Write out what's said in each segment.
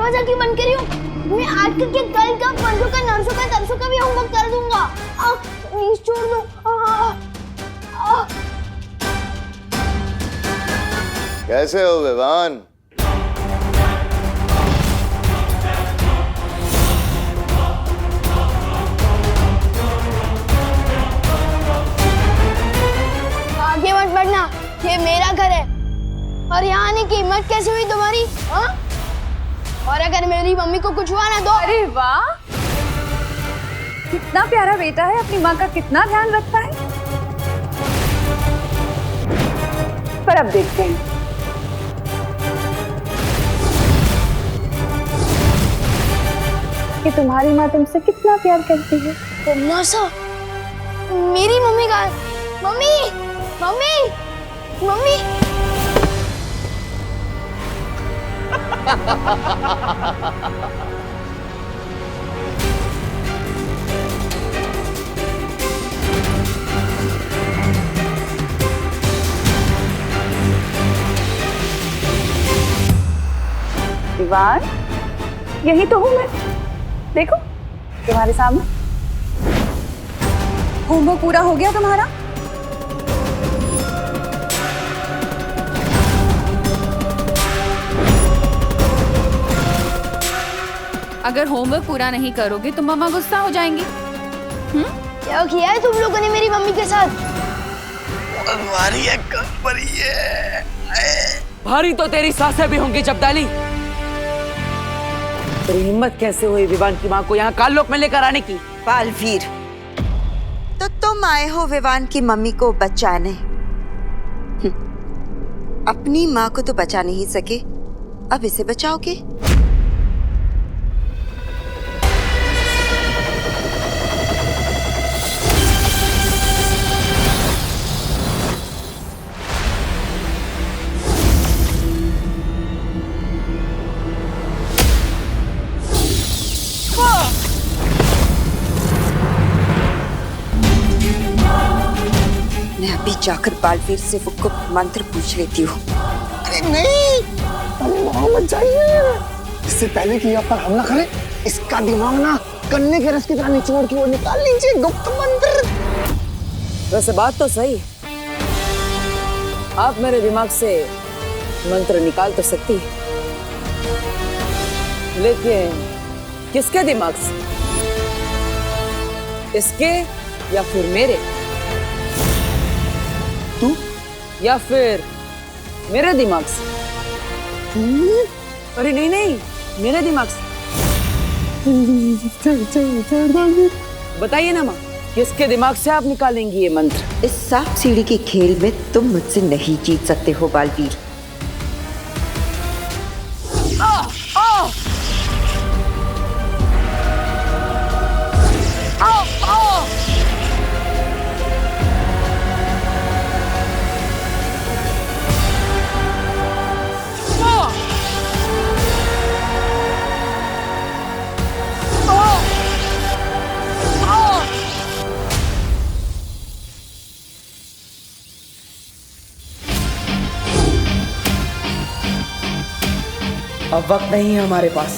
दरवाजा क्यों बंद करी हूँ? मैं आज के कल का, परसों का, नरसों का, तरसों का भी होमवर्क कर दूंगा। प्लीज छोड़ दो। कैसे हो विवान? आगे मत बढ़ना, ये मेरा घर है। और यहाँ आने की हिम्मत कैसे हुई तुम्हारी? हाँ? और अगर मेरी मम्मी को कुछ हुआ ना तो? अरे वाह, कितना प्यारा बेटा है, अपनी माँ का कितना ध्यान रखता है। पर अब देखते हैं। कि तुम्हारी माँ तुमसे कितना प्यार करती है। तुमने सा मेरी मम्मी का, मम्मी मम्मी मम्मी। विवान, यही तो हूँ मैं। देखो तुम्हारे सामने। होमवर्क पूरा हो गया तुम्हारा? अगर होमवर्क पूरा नहीं करोगे तो मम्मा गुस्सा हो जाएंगी। क्या किया है तुम लोगों ने मेरी मम्मी के साथ? भारी है, कम पड़ी है। भारी तो तेरी सासें भी होंगी जब्दाली। तेरी हिम्मत कैसे हुई विवान की माँ को यहाँ काललोक में लेकर आने की? बालवीर, तो तुम आए हो विवान की मम्मी को बचाने। अपनी माँ को तो बचा नहीं सके, अब इसे बचाओगे? मैं अभी जाकर बालवीर से वो गुप्त मंत्र पूछ लेती हूँ। अरे नहीं, अरे वहाँ मत जाइए। इससे पहले कि आप पर हमला करे, इसका दिमाग ना गन्ने के रस की तरह निचोड़ के वो निकाल लीजिए गुप्त मंत्र। वैसे बात तो सही, आप मेरे दिमाग से मंत्र निकाल तो सकती है, लेकिन किसके दिमाग से? इसके या फिर मेरे? तू या फिर मेरे दिमाग से? अरे नहीं नहीं, मेरे दिमाग से। बताइए ना माँ, किसके दिमाग से आप निकालेंगी ये मंत्र? इस सांप सीढ़ी के खेल में तुम मुझसे नहीं जीत सकते हो बालवीर। अब वक्त नहीं है हमारे पास,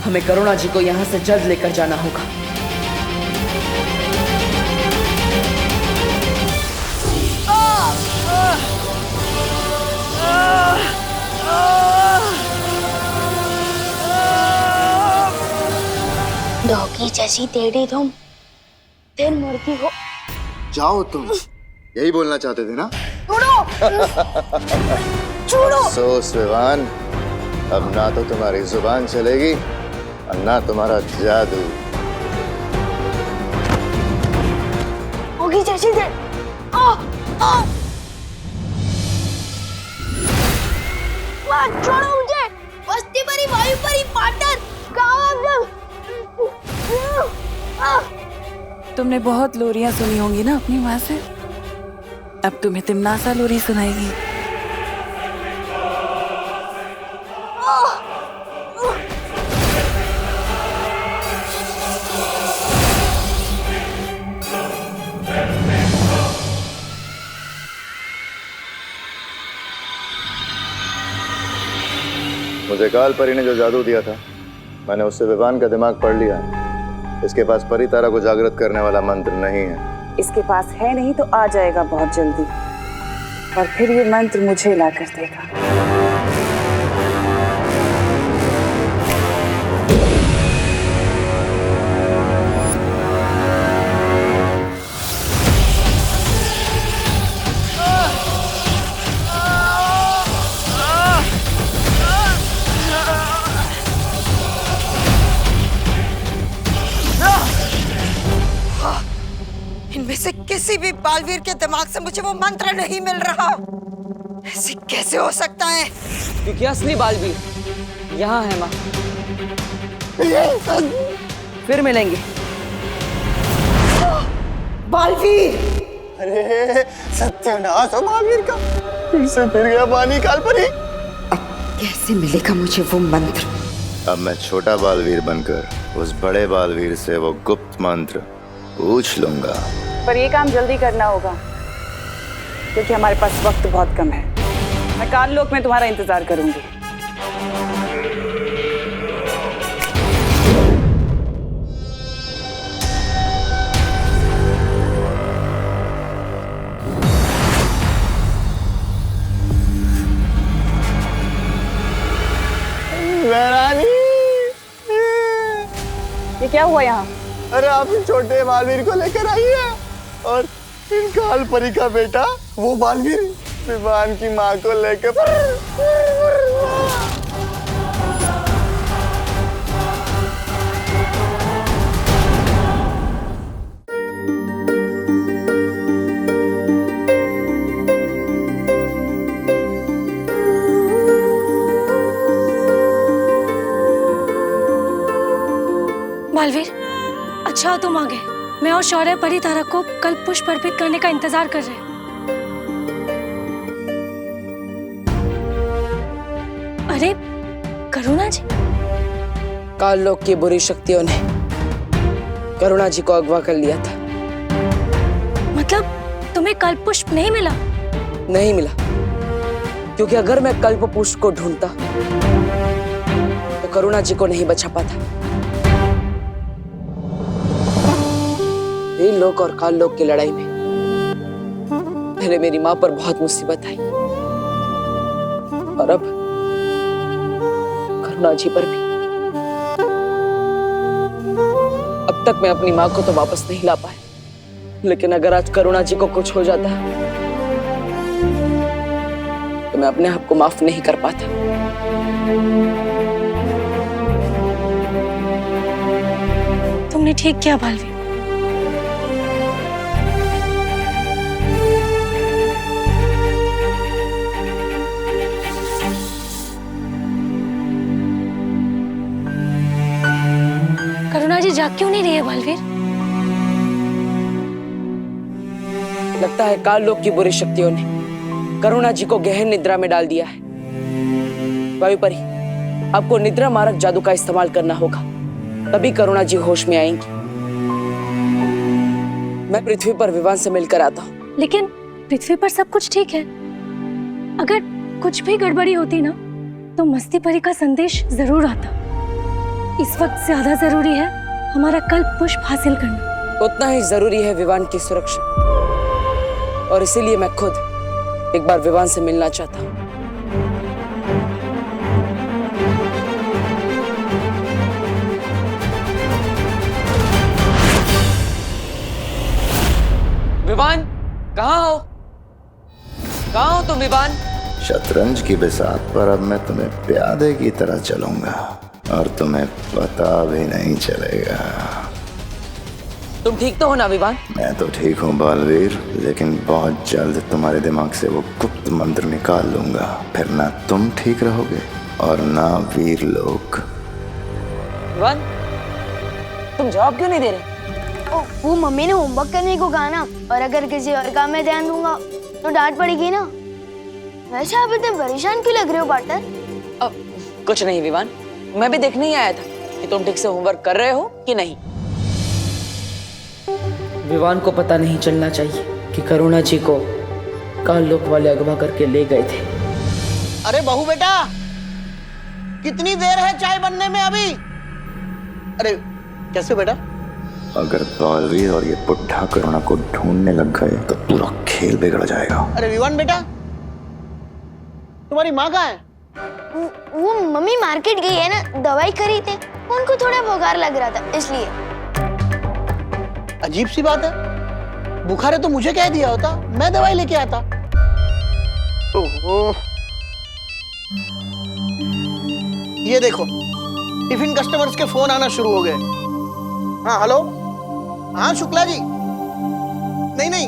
हमें करुणा जी को यहाँ से जल्द लेकर जाना होगा। डॉगी जैसी टेढ़ी तुम फिर मुड़ती हो। जाओ तुम, यही बोलना चाहते थे ना? छोड़ो छोड़ो। अफसोस विवान, अब ना तो तुम्हारी जुबान चलेगी और ना तुम्हारा जादू। डॉगी जैसी टेढ़ी। छोड़ो मुझे। बस्ती परी, वायु परी, पाटर, कहाँ? तुमने बहुत लोरियां सुनी होंगी ना अपनी माँ से, अब तुम्हें तिमनासा लोरी सुनाएगी। मुझे काल परी ने जो जादू दिया था, मैंने उससे विवान का दिमाग पढ़ लिया है। इसके पास परी तारा को जागृत करने वाला मंत्र नहीं है। इसके पास है नहीं तो आ जाएगा बहुत जल्दी, और फिर ये मंत्र मुझे हिला कर देगा। इनमें से किसी भी बालवीर के दिमाग से मुझे वो मंत्र नहीं मिल रहा। ऐसे कैसे हो सकता है? क्योंकि असली बालवीर यहाँ है माँ। फिर मिलेंगे। बालवीर! अरे सत्यानाश हो महावीर का, फिर से फिर गया पानी काल परी। अब कैसे मिलेगा मुझे वो मंत्र? अब मैं छोटा बालवीर बनकर उस बड़े बालवीर से वो गुप्त मंत्र पूछ लूंगा। पर ये काम जल्दी करना होगा, क्योंकि हमारे पास वक्त बहुत कम है। मैं काल लोक में तुम्हारा इंतजार करूंगी। रानी, ये क्या हुआ यहाँ? अरे आप इन छोटे बालवीर को लेकर आई है, और इन काल परी का बेटा वो बालवीर विवान की माँ को लेकर। बालवीर, अच्छा हो तुम आ गए। मैं और शौर्य परी तारा को कल पुष्प अर्पित करने का इंतजार कर रहे हैं। अरे करुणा जी! काल लोक की बुरी शक्तियों ने करुणा जी को अगवा कर लिया था। मतलब तुम्हें कल पुष्प नहीं मिला? नहीं मिला, क्योंकि अगर मैं कल्प पुष्प को ढूंढता तो करुणा जी को नहीं बचा पाता। वीर लोक और काल लोक की लड़ाई में पहले मेरी माँ पर बहुत मुसीबत आई, और अब करुणा जी पर भी। अब तक मैं अपनी माँ को तो वापस नहीं ला पाया, लेकिन अगर आज करुणा जी को कुछ हो जाता तो मैं अपने आप को माफ नहीं कर पाता। तुमने ठीक किया बालवीर। करुणा जी जाग क्यों नहीं रही है बालवीर? लगता है काल लोक की बुरी शक्तियों ने करुणा जी को गहन निद्रा में डाल दिया है। वायु परी, आपको निद्रा मारक जादू का इस्तेमाल करना होगा, तभी करुणा जी होश में आएंगी। मैं पृथ्वी पर विवान से मिलकर आता हूँ। लेकिन पृथ्वी पर सब कुछ ठीक है। अगर कुछ भी गड़बड़ी होती ना तो मस्ती परी का संदेश जरूर आता। इस वक्त ज्यादा जरूरी है हमारा कल्प पुष्प हासिल करना। उतना ही जरूरी है विवान की सुरक्षा, और इसीलिए मैं खुद एक बार विवान से मिलना चाहता हूँ। विवान, कहाँ हो? कहाँ हो तुम विवान? शतरंज की बिसात पर अब मैं तुम्हें प्यादे की तरह चलूंगा, और तुम्हें पता भी नहीं चलेगा। तुम ठीक तो हो ना विवान? मैं तो ठीक हूँ बालवीर, लेकिन बहुत जल्द तुम्हारे दिमाग से वो गुप्त मंत्र निकाल लूंगा। फिर ना तुम ठीक रहोगे और ना वीर लोग। विवान, तुम जवाब क्यों नहीं दे रहे? वो मम्मी ने होमवर्क करने को कहा ना, और अगर किसी और काम में ध्यान दूंगा तो डांट पड़ेगी ना। वैसे आप इतने परेशान क्यों लग रहे हो पार्टनर? कुछ नहीं विवान, मैं भी देखने ही आया था कि तुम ठीक से होमवर्क कर रहे हो कि नहीं। विवान को पता नहीं चलना चाहिए कि करुणा जी को काल लोक वाले अगवा करके ले गए थे। अरे बहू बेटा, कितनी देर है चाय बनने में अभी? अरे कैसे बेटा? अगर बालवीर और ये बुढ़ा करुणा को ढूंढने लग गए तो पूरा खेल बिगड़ जाएगा। अरे विवान बेटा, तुम्हारी माँ कहाँ है? वो मम्मी मार्केट गई है ना, दवाई खरीदने। उनको थोड़ा बुखार लग रहा था इसलिए। अजीब सी बात है, बुखार है तो मुझे कह दिया होता, मैं दवाई लेके आता। ओहो, ये देखो टिफिन कस्टमर्स के फोन आना शुरू हो गए। हाँ हेलो, हाँ शुक्ला जी। नहीं नहीं,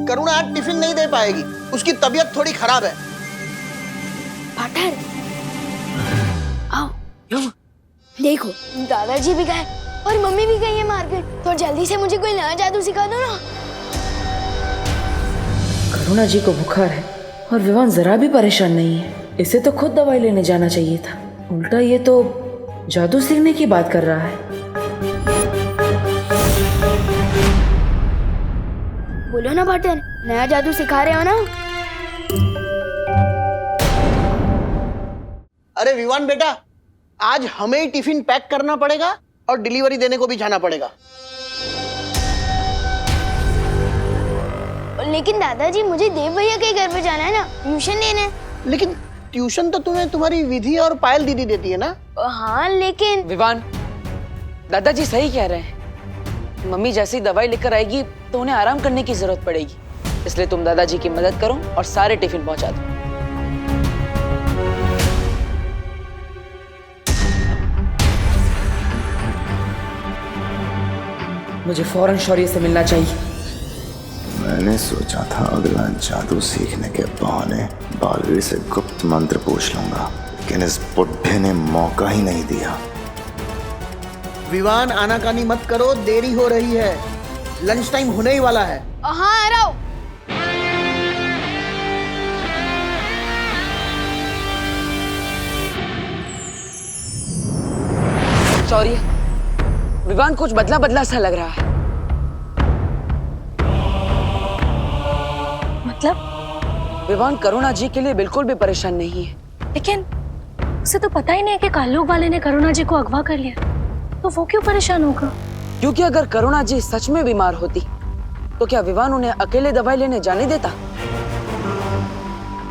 करुणा आज टिफिन नहीं दे पाएगी, उसकी तबीयत थोड़ी खराब है। पाटर आओ, देखो दादाजी भी गए और मम्मी भी गई है मार्केट। तो जल्दी से मुझे कोई नया जादू सिखा दो ना। करुणा जी को बुखार है और विवान जरा भी परेशान नहीं है। इसे तो खुद दवाई लेने जाना चाहिए था, उल्टा ये तो जादू सीखने की बात कर रहा है। बोलो ना पाटर, नया जादू सिखा रहे हो ना? अरे विवान बेटा, आज हमें ही टिफिन पैक करना पड़ेगा और डिलीवरी देने को भी जाना पड़ेगा। लेकिन दादाजी मुझे देव भैया के घर पे जाना है ना, ट्यूशन लेने। लेकिन ट्यूशन तो तुम्हें तुम्हारी विधि और पायल दीदी देती है ना? हाँ लेकिन विवान, दादाजी सही कह रहे हैं। मम्मी जैसी दवाई लेकर आएगी तो उन्हें आराम करने की जरूरत पड़ेगी, इसलिए तुम दादाजी की मदद करो और सारे टिफिन पहुंचा दो। मुझे फौरन शौर्य से मिलना चाहिए। मैंने सोचा था अगला जादू सीखने के बहाने बालवीर से गुप्त मंत्र पूछ लूंगा, लेकिन इस बुढ़े ने मौका ही नहीं दिया। विवान आनाकानी मत करो, देरी हो रही है, लंच टाइम होने ही वाला है। हाँ आ रहा हूँ। शौर्य, विवान कुछ बदला बदला सा लग रहा है। मतलब? विवान करुणा जी के लिए बिल्कुल भी परेशान नहीं है। लेकिन उसे तो पता ही नहीं है कि काल्लूक वाले ने करुणा जी को अगवा कर लिया, तो वो क्यों परेशान होगा? क्योंकि अगर करुणा जी सच में बीमार होती तो क्या विवान उन्हें अकेले दवाई लेने जाने देता?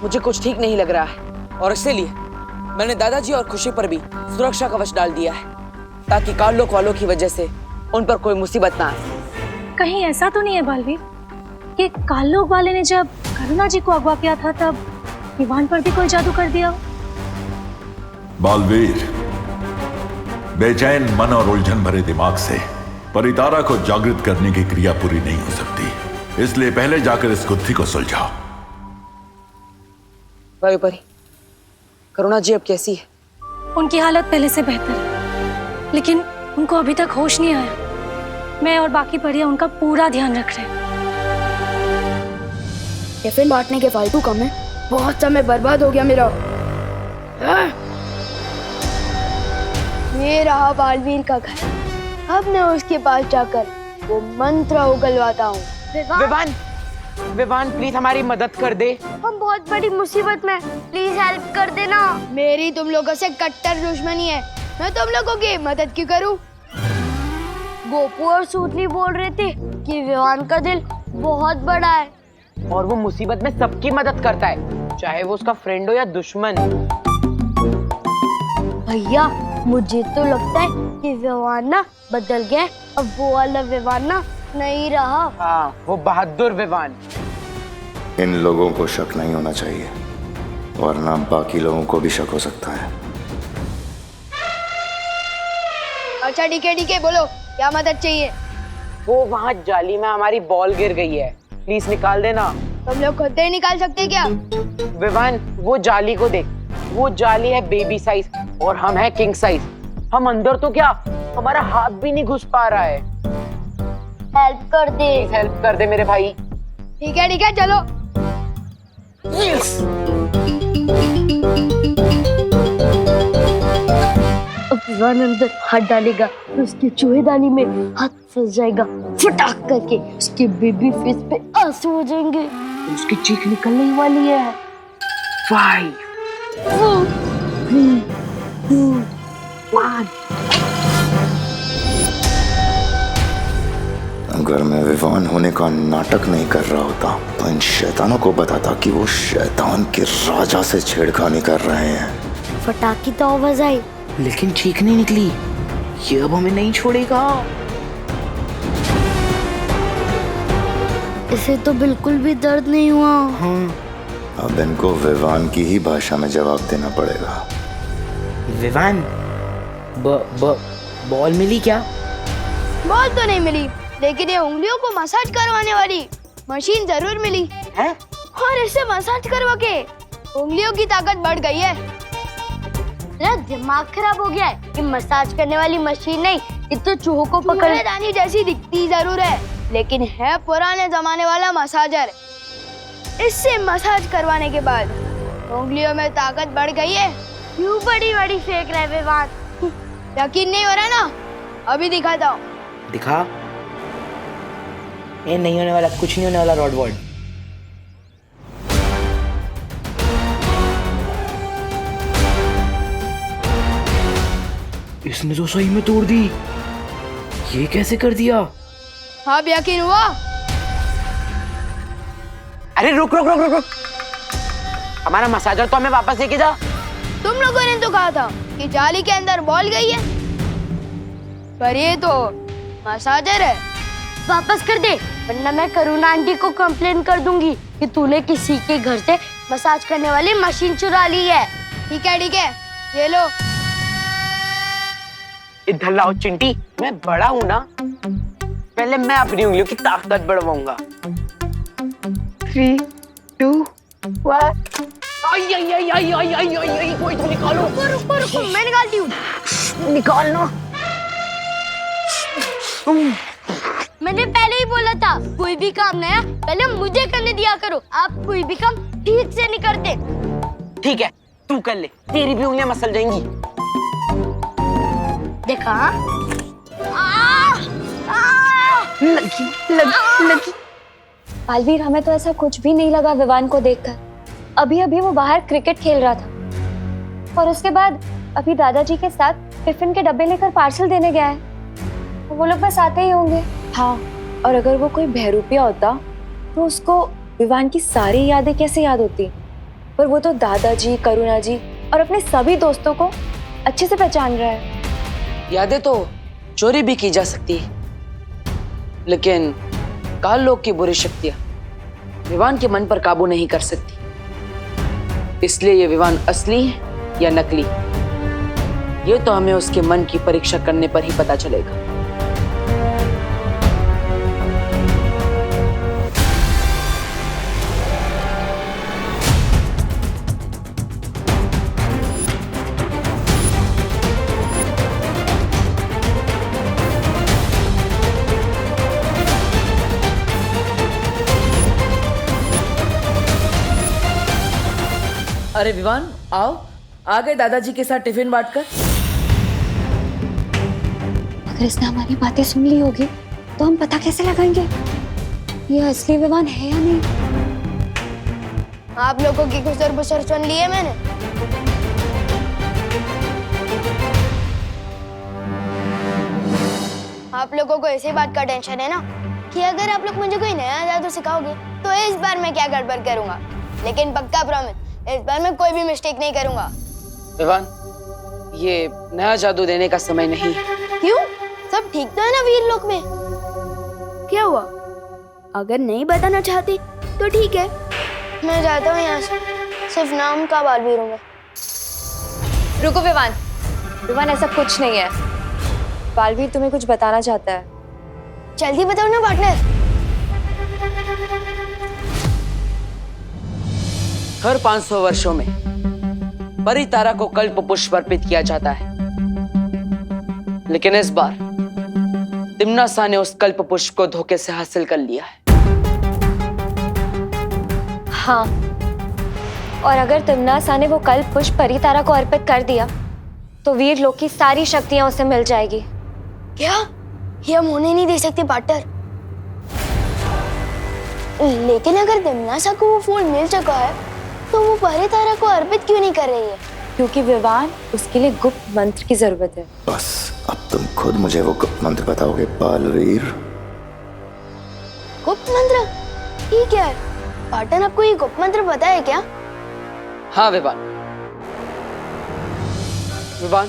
मुझे कुछ ठीक नहीं लग रहा है और इसीलिए मैंने दादाजी और खुशी पर भी सुरक्षा कवच डाल दिया है, ताकि काल्लोक वालों की वजह से उन पर कोई मुसीबत ना आए। कहीं ऐसा तो नहीं है बालवीर कि काल्लूक वाले ने जब करुणा जी को अगवा किया था तब विवान पर भी कोई जादू कर दिया हो? बालवीर, बेचैन मन और उलझन भरे दिमाग से परितारा को जागृत करने की क्रिया पूरी नहीं हो सकती, इसलिए पहले जाकर इस गुत्थी को सुलझाओ। वायुपरी, करुणा जी अब कैसी है? उनकी हालत पहले से बेहतर है, लेकिन उनको अभी तक होश नहीं आया। मैं और बाकी परियां उनका पूरा ध्यान रख रहे हैं। टिफिन बांटने के फालतू कम है, बहुत समय बर्बाद हो गया मेरा। ये रहा बालवीर का घर। अब मैं उसके पास जाकर वो मंत्र उगलवाता हूँ। विवान, विवान प्लीज हमारी मदद कर दे। हम बहुत बड़ी मुसीबत में, प्लीज हेल्प कर देना। मेरी तुम लोगों से कट्टर दुश्मनी है, मैं तुम लोगों की मदद क्यों करूं? गोपू और सूतली बोल रहे थे कि विवान का दिल बहुत बड़ा है और वो मुसीबत में सबकी मदद करता है, चाहे वो उसका फ्रेंड हो या दुश्मन। भैया मुझे तो लगता है कि विवान ना बदल गया, अब वो वाला विवान ना नहीं रहा। हाँ, वो बहादुर विवान। इन लोगों को शक नहीं होना चाहिए, वरना बाकी लोगों को भी शक हो सकता है। अच्छा ठीक है, बोलो क्या मदद चाहिए? वो वहाँ जाली में हमारी बॉल गिर गई है, प्लीज निकाल देना। तुम लोग खुद ही निकाल सकते क्या? विवान, वो जाली को देख, वो जाली है बेबी साइज और हम है किंग साइज। हम अंदर तो क्या, हमारा हाथ भी नहीं घुस पा रहा है। हेल्प कर दे। प्लीज हेल्प कर दे मेरे भाई। ठीक है चलो। अब विवान अंदर हाथ डालेगा तो उसकी चूहेदानी में हाथ फंस जाएगा, फटाक करके उसके बेबी फेस पे आंसू हो जाएंगे, उसकी चीख निकलने वाली है। 5 4 3 अगर मैं विवान होने का नाटक नहीं कर रहा होता तो इन शैतानों को बताता कि वो शैतान के राजा से छेड़खानी कर रहे हैं। फटाकी तो आवाज आई, लेकिन ठीक नहीं निकली। ये अब हमें नहीं छोड़ेगा। इसे तो बिल्कुल भी दर्द नहीं हुआ। अब इनको विवान की ही भाषा में जवाब देना पड़ेगा। विवान, बॉल मिली क्या? बॉल तो नहीं मिली, लेकिन ये उंगलियों को मसाज करवाने वाली मशीन जरूर मिली है? और इससे मसाज करवा के उंगलियों की ताकत बढ़ गई है। मेरा दिमाग खराब हो गया है। ये मसाज करने वाली मशीन नहीं, ये तो चूहों को पकड़ने जैसी दिखती जरूर है, लेकिन है पुराने जमाने वाला मसाजर। इससे मसाज करवाने के बाद उंगलियों में ताकत बढ़ गई है। क्यों बड़ी बड़ी फेंक रहे विवान? यकीन नहीं हो रहा ना? अभी दिखाता हूँ। दिखा। ये नहीं होने वाला, कुछ नहीं होने वाला रॉडवर्ड। इसने तो सही में तोड़ दी। ये कैसे कर दिया? अब यकीन हुआ? अरे रुक रुक रुक रुक रुक। हमारा मसाजर तो हमें वापस लेके जा। तुम लोगों ने तो कहा था कि जाली के अंदर बॉल गई है, पर ये तो मसाजर है। वापस कर दे, वरना मैं करुणा आंटी को कंप्लेन कर दूंगी कि तूने किसी के घर से मसाज करने वाली मशीन चुरा ली है। ठीक है, ये लो। इधर लाओ चिंटी, मैं बड़ा हूँ ना, पहले मैं अपनी उंगलियों की ताकत बढ़वाऊंगा। 3, 2, 1। कोई तो निकालो। रुको, मैं निकालती हूँ। निकालना। मैंने पहले ही बोला था, कोई भी काम नया पहले मुझे करने दिया करो। आप कोई भी काम ठीक से नहीं करते। ठीक है, तू कर ले, तेरी भी उंगलियां मसल जाएंगी। देखा? लगी। बालवीर, हमें तो ऐसा कुछ भी नहीं लगा विवान को देखकर। अभी अभी वो बाहर क्रिकेट खेल रहा था और उसके बाद अभी दादाजी के साथ टिफिन के डब्बे लेकर पार्सल देने गया है। वो लोग बस आते ही होंगे। हाँ, और अगर वो कोई बहरूपिया होता तो उसको विवान की सारी यादें कैसे याद होती? पर वो तो दादाजी, करुणा जी और अपने सभी दोस्तों को अच्छे से पहचान रहा है। यादें तो चोरी भी की जा सकती है, लेकिन काल लोक की बुरी शक्तियां विवान के मन पर काबू नहीं कर सकती। इसलिए ये विवान असली है या नकली, ये तो हमें उसके मन की परीक्षा करने पर ही पता चलेगा। अरे विवान, आओ, आ गए दादाजी के साथ टिफिन बांटकर। अगर इसने हमारी बातें सुन ली होगी तो हम पता कैसे लगाएंगे ये असली विवान है या नहीं? आप लोगों की गुजर बुसर सुन ली है मैंने। आप लोगों को इसी बात का टेंशन है ना कि अगर आप लोग मुझे कोई नया जादू सिखाओगे तो इस बार मैं क्या गड़बड़ करूंगा, लेकिन पक्का प्रॉमिस, इस बार मैं कोई भी मिस्टेक नहीं करूंगा। विवान, ये नया जादू देने का समय नहीं। क्यों? सब ठीक तो है ना वीर लोक में? क्या हुआ? अगर नहीं बताना चाहती तो ठीक है, मैं जाता हूँ यहाँ से। सिर्फ नाम का बालवीर हूँ मैं। रुको विवान, विवान ऐसा कुछ नहीं है। बालवीर तुम्हें कुछ बताना चाहता है। जल्दी बताओ ना पार्टनर। हर 500 वर्षों में परितारा को कल्प पुष्प अर्पित किया जाता है, लेकिन इस बार तिम्नासा ने उस कल्प पुष्प को धोखे से हासिल कर लिया है। हाँ, और अगर तिम्नासा ने वो कल्प पुष्प परितारा को अर्पित कर दिया तो वीर लोक की सारी शक्तियां उसे मिल जाएगी। क्या? ये हम होने नहीं दे सकते पार्टनर। लेकिन अगर तिम्नासा को वो फूल मिल चुका है तो वो परितारा को अर्पित क्यों नहीं कर रही है? क्योंकि विवान उसके लिए गुप्त मंत्र की जरूरत है। बस अब तुम खुद मुझे वो गुप्त मंत्र बताओगे बालवीर। गुप्त मंत्र? ठीक है पाटन, आपको ये गुप्त मंत्र पता है क्या? हाँ विवान, विवान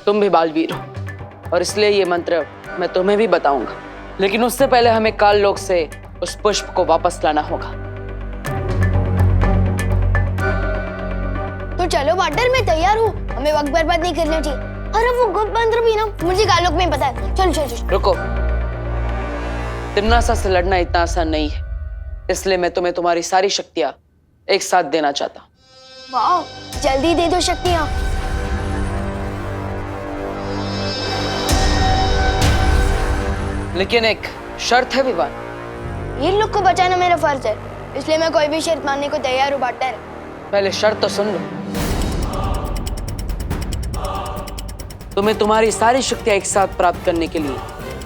तुम भी बालवीर हो और इसलिए ये मंत्र मैं तुम्हें भी बताऊंगा, लेकिन उससे पहले हमें काल लोक से उस पुष्प को वापस लाना होगा। तो चलो पार्टनर, मैं तैयार हूँ, हमें वक्त बर्बाद नहीं करना चाहिए। अरे वो गुप्त मंत्र भी ना मुझे कालोक में पता है। चलो चलो चलो। रुको, तिम्नासा से लड़ना इतना आसान नहीं है, इसलिए मैं तुम्हें तुम्हारी सारी शक्तियां एक साथ देना चाहता हूँ। वाह, जल्दी दे दो शक्तियाँ। लेकिन एक शर्त है विवान। वीर लोग को बचाना मेरा फर्ज है, इसलिए मैं कोई भी शर्त मानने को तैयार हूँ पार्टनर। पहले शर्त तो सुन लो। तुम्हें तुम्हारी सारी शक्तियां एक साथ प्राप्त करने के लिए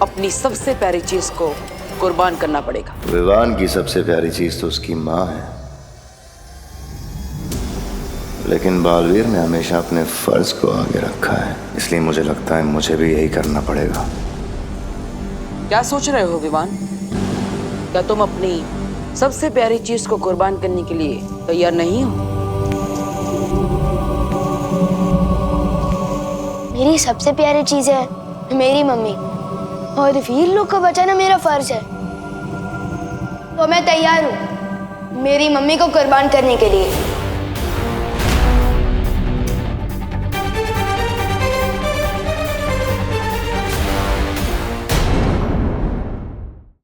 अपनी सबसे प्यारी चीज को कुर्बान करना पड़ेगा। विवान की सबसे प्यारी चीज तो उसकी माँ है, लेकिन बालवीर ने हमेशा अपने फर्ज को आगे रखा है, इसलिए मुझे लगता है मुझे भी यही करना पड़ेगा। क्या सोच रहे हो विवान? क्या तुम अपनी सबसे प्यारी चीज को कुर्बान करने के लिए तैयार नहीं हो? मेरी सबसे प्यारी चीज है मेरी मम्मी, और वीर लोग को बचाना मेरा फर्ज है, तो मैं तैयार हूँ मेरी मम्मी को कुर्बान करने के लिए।